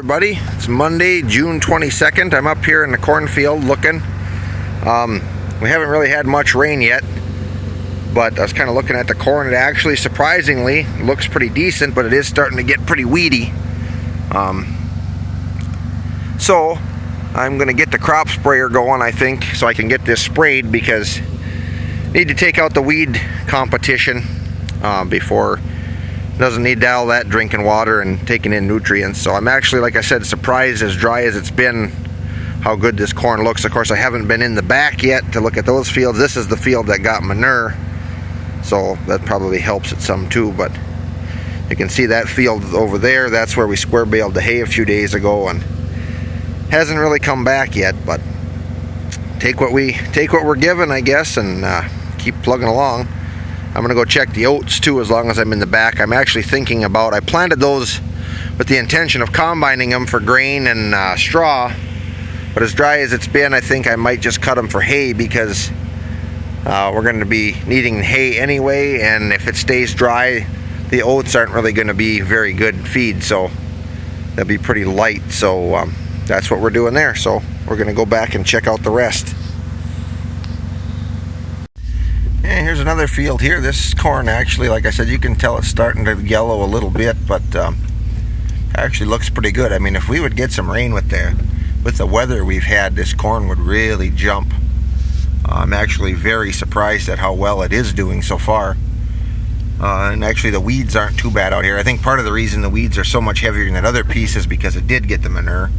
Everybody, it's Monday, June 22nd. I'm up here in the cornfield looking. We haven't really had much rain yet, but I was kind of looking at the corn. It actually, surprisingly, looks pretty decent, but it is starting to get pretty weedy. So I'm going to get the crop sprayer going, I think, so I can get this sprayed, because I need to take out the weed competition before. Doesn't need all that drinking water and taking in nutrients. So I'm actually, like I said, surprised, as dry as it's been, how good this corn looks. Of course, I haven't been in the back yet to look at those fields. This is the field that got manure, so that probably helps it some too. But you can see that field over there, that's where we square baled the hay a few days ago, and hasn't really come back yet. But take what we're given, I guess, and keep plugging along. I'm gonna go check the oats too, as long as I'm in the back. I'm actually thinking about, I planted those with the intention of combining them for grain and straw, but as dry as it's been, I think I might just cut them for hay, because we're going to be needing hay anyway, and if it stays dry, the oats aren't really going to be very good feed, so they'll be pretty light. So that's what we're doing there. So we're going to go back and check out the rest. And here's another field here. This corn, actually, like I said, you can tell it's starting to yellow a little bit, but actually looks pretty good. I mean, if we would get some rain with the weather we've had, this corn would really jump. I'm actually very surprised at how well it is doing so far. And actually the weeds aren't too bad out here. I think part of the reason the weeds are so much heavier than that other piece is because it did get the manure.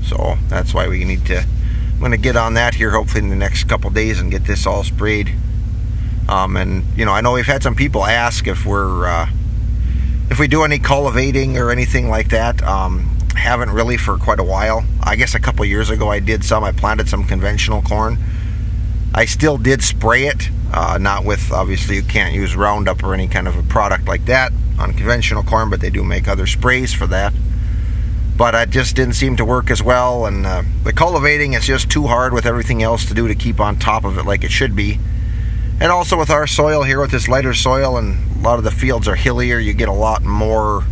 So that's why we need to, I'm going to get on that here hopefully in the next couple days and get this all sprayed. And you know, I know we've had some people ask if we do any cultivating or anything like that. Haven't really for quite a while. I guess a couple years ago I did some. I planted some conventional corn. I still did spray it, not with, obviously you can't use Roundup or any kind of a product like that on conventional corn, but they do make other sprays for that. But it just didn't seem to work as well, and the cultivating is just too hard with everything else to do to keep on top of it like it should be. And also with our soil here, with this lighter soil, and a lot of the fields are hillier, you get a lot more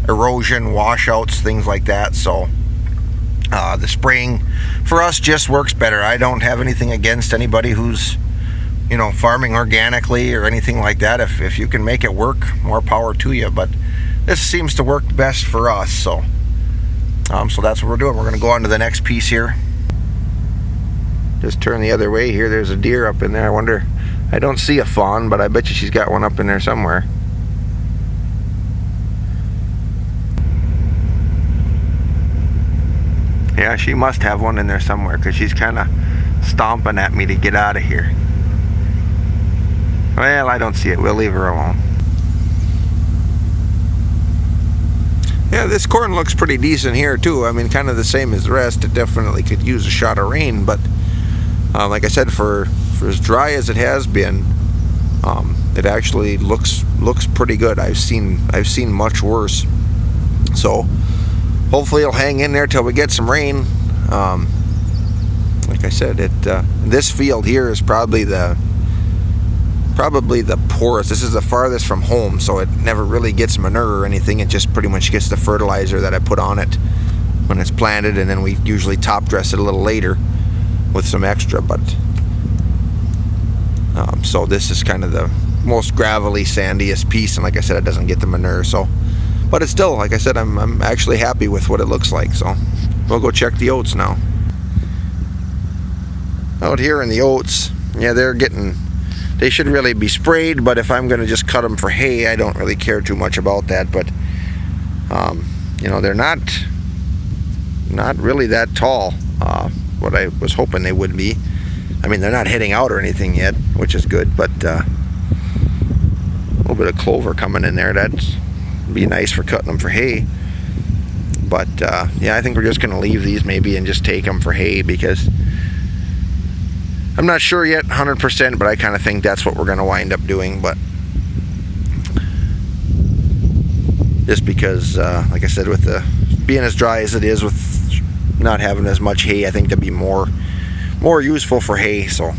erosion, washouts, things like that. So the spraying for us just works better. I don't have anything against anybody who's, you know, farming organically or anything like that. If you can make it work, more power to you. But this seems to work best for us. So so that's what we're doing. We're going to go on to the next piece here. Just turn the other way here. There's a deer up in there. I wonder, I don't see a fawn, but I bet you she's got one up in there somewhere. Yeah, she must have one in there somewhere, because she's kind of stomping at me to get out of here. Well, I don't see it. We'll leave her alone. Yeah, this corn looks pretty decent here too. I mean, kind of the same as the rest. It definitely could use a shot of rain, but like I said, for as dry as it has been, it actually looks pretty good. I've seen much worse. So hopefully it'll hang in there till we get some rain. Like I said, this field here is probably the poorest. This is the farthest from home, so it never really gets manure or anything. It just pretty much gets the fertilizer that I put on it when it's planted, and then we usually top dress it a little later with some extra. But so this is kind of the most gravelly, sandiest piece, and like I said, it doesn't get the manure. So, but it's still, like I said, I'm actually happy with what it looks like. So we'll go check the oats now. Out here in the oats, yeah, they should really be sprayed, but if I'm going to just cut them for hay, I don't really care too much about that. But you know, they're not really that tall. What I was hoping they would be. I mean, they're not heading out or anything yet, which is good, but a little bit of clover coming in there. That'd be nice for cutting them for hay. But yeah, I think we're just going to leave these maybe and just take them for hay, because I'm not sure yet 100%, but I kind of think that's what we're going to wind up doing. But just because, like I said, with the being as dry as it is, with not having as much hay, I think to be more useful for hay. So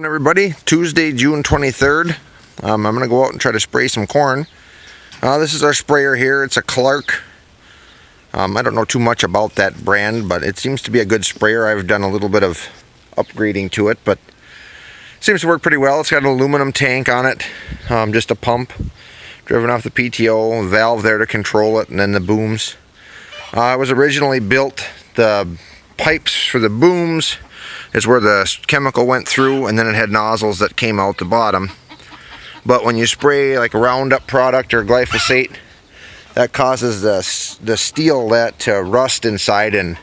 Everybody, Tuesday, June 23rd. I'm going to go out and try to spray some corn. This is our sprayer here. It's a Clark. I don't know too much about that brand, but it seems to be a good sprayer. I've done a little bit of upgrading to it, but it seems to work pretty well. It's got an aluminum tank on it, just a pump driven off the PTO, valve there to control it, and then the booms. It was originally built, the pipes for the booms is where the chemical went through, and then it had nozzles that came out the bottom. But when you spray like a Roundup product or glyphosate, that causes the steel that to rust inside, and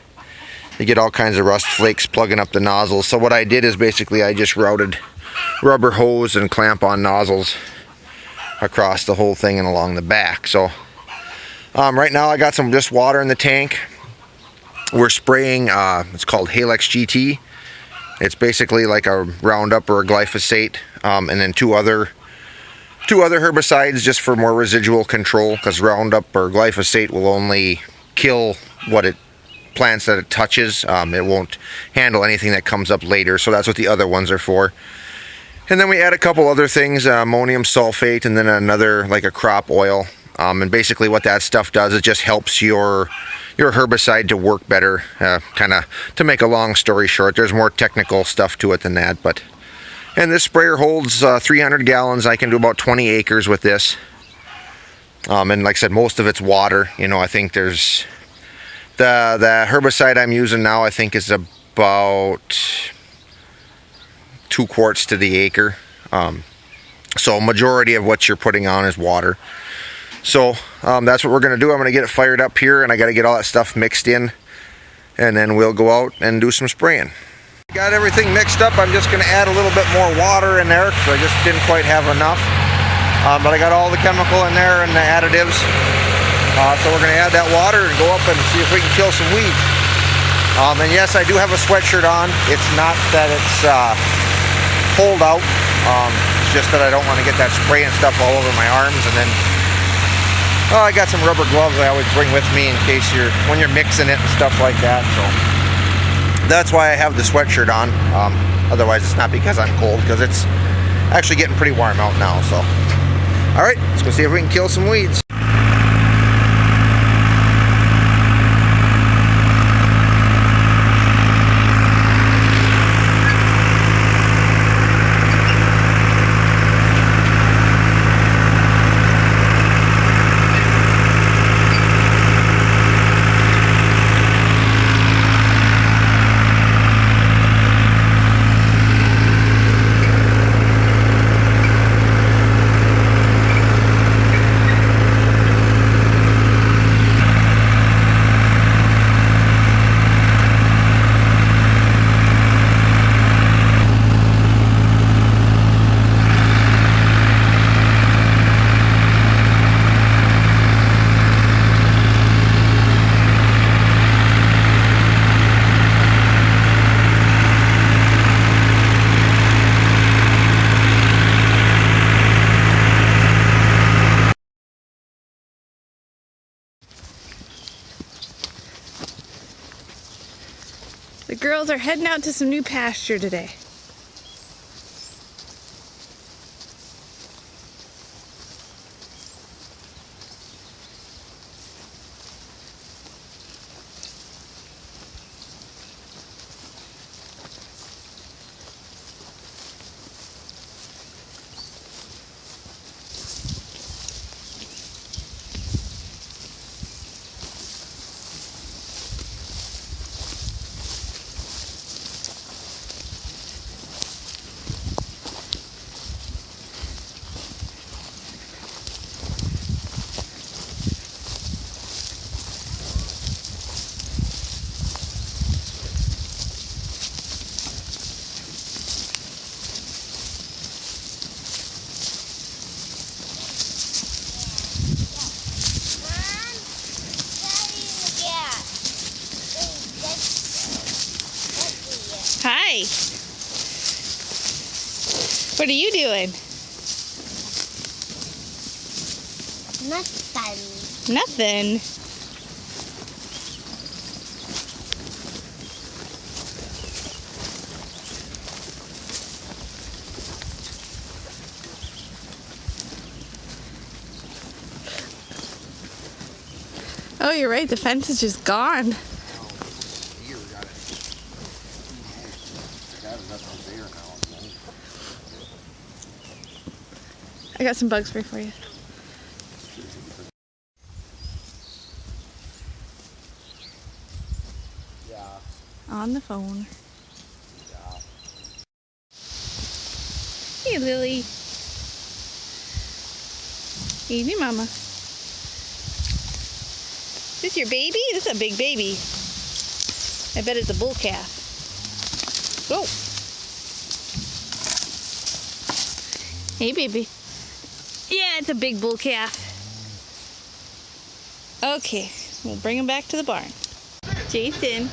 you get all kinds of rust flakes plugging up the nozzles. So what I did is basically I just routed rubber hose and clamp on nozzles across the whole thing and along the back. So right now I got some just water in the tank. We're spraying, it's called Halex GT. It's basically like a Roundup or a glyphosate, and then two other herbicides just for more residual control, because Roundup or glyphosate will only kill plants that it touches. It won't handle anything that comes up later, so that's what the other ones are for. And then we add a couple other things, ammonium sulfate, and then another like a crop oil. And basically what that stuff does, it just helps your herbicide to work better. Kind of, to make a long story short, there's more technical stuff to it than that. And this sprayer holds 300 gallons. I can do about 20 acres with this. And like I said, most of it's water. You know, I think there's the herbicide I'm using now, I think is about 2 quarts to the acre. So majority of what you're putting on is water. So that's what we're going to do. I'm going to get it fired up here, and I got to get all that stuff mixed in, and then we'll go out and do some spraying. Got everything mixed up. I'm just going to add a little bit more water in there because I just didn't quite have enough. But I got all the chemical in there and the additives. So we're going to add that water and go up and see if we can kill some weeds. And yes, I do have a sweatshirt on. It's not that it's cold out. It's just that I don't want to get that spray and stuff all over my arms. And then I got some rubber gloves I always bring with me in case when you're mixing it and stuff like that. So that's why I have the sweatshirt on. Otherwise, it's not because I'm cold, because it's actually getting pretty warm out now. So, all right, let's go see if we can kill some weeds. The girls are heading out to some new pasture today. Hi. What are you doing? Nothing. Nothing. Oh, you're right. The fence is just gone. I got some bug spray for you. On the phone. Hey, Lily. Evening, Mama. This your baby? This is a big baby. I bet it's a bull calf. Whoa. Hey, baby. Yeah, it's a big bull calf. Okay, we'll bring him back to the barn. Jason,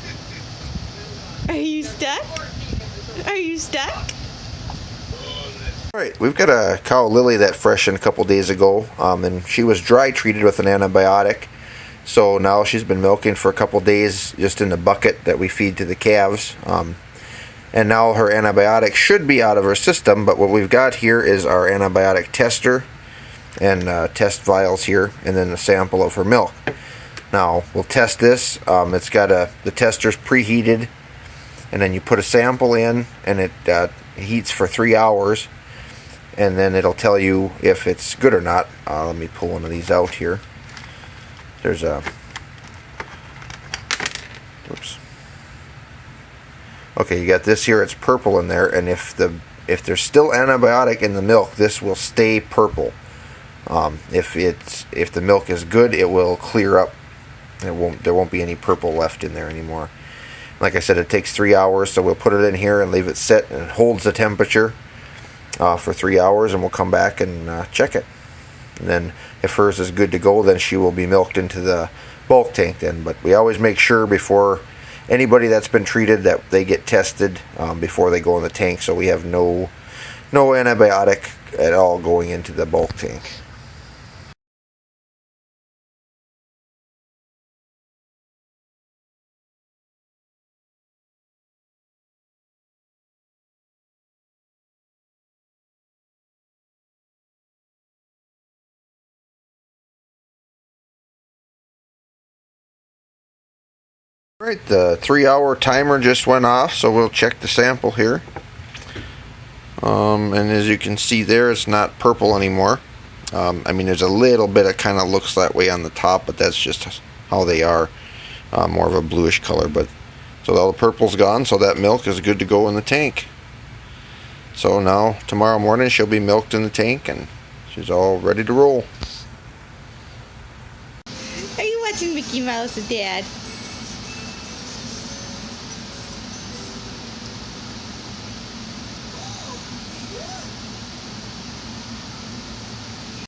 are you stuck? Are you stuck? Alright, we've got a cow, Lily, that freshened a couple days ago, and she was dry treated with an antibiotic. So now she's been milking for a couple days just in the bucket that we feed to the calves. And now her antibiotic should be out of her system, but what we've got here is our antibiotic tester and test vials here, and then a sample of her milk. Now we'll test this. It's got the tester's preheated, and then you put a sample in, and it heats for 3 hours, and then it'll tell you if it's good or not. Let me pull one of these out here. There's a whoops. Okay, you got this here. It's purple in there, and if there's still antibiotic in the milk, this will stay purple. If the milk is good, it will clear up. There won't be any purple left in there anymore. Like I said, it takes 3 hours, so we'll put it in here and leave it sit, and it holds the temperature for 3 hours, and we'll come back and check it. And then if hers is good to go, then she will be milked into the bulk tank then. But we always make sure before anybody that's been treated that they get tested before they go in the tank, so we have no antibiotic at all going into the bulk tank. Alright, the 3-hour timer just went off, so we'll check the sample here. And as you can see there, it's not purple anymore. I mean, there's a little bit of kind of looks that way on the top, but that's just how they are. More of a bluish color, but so all the purple's gone, so that milk is good to go in the tank. So now, tomorrow morning, she'll be milked in the tank, and she's all ready to roll. Are you watching Mickey Mouse with Dad?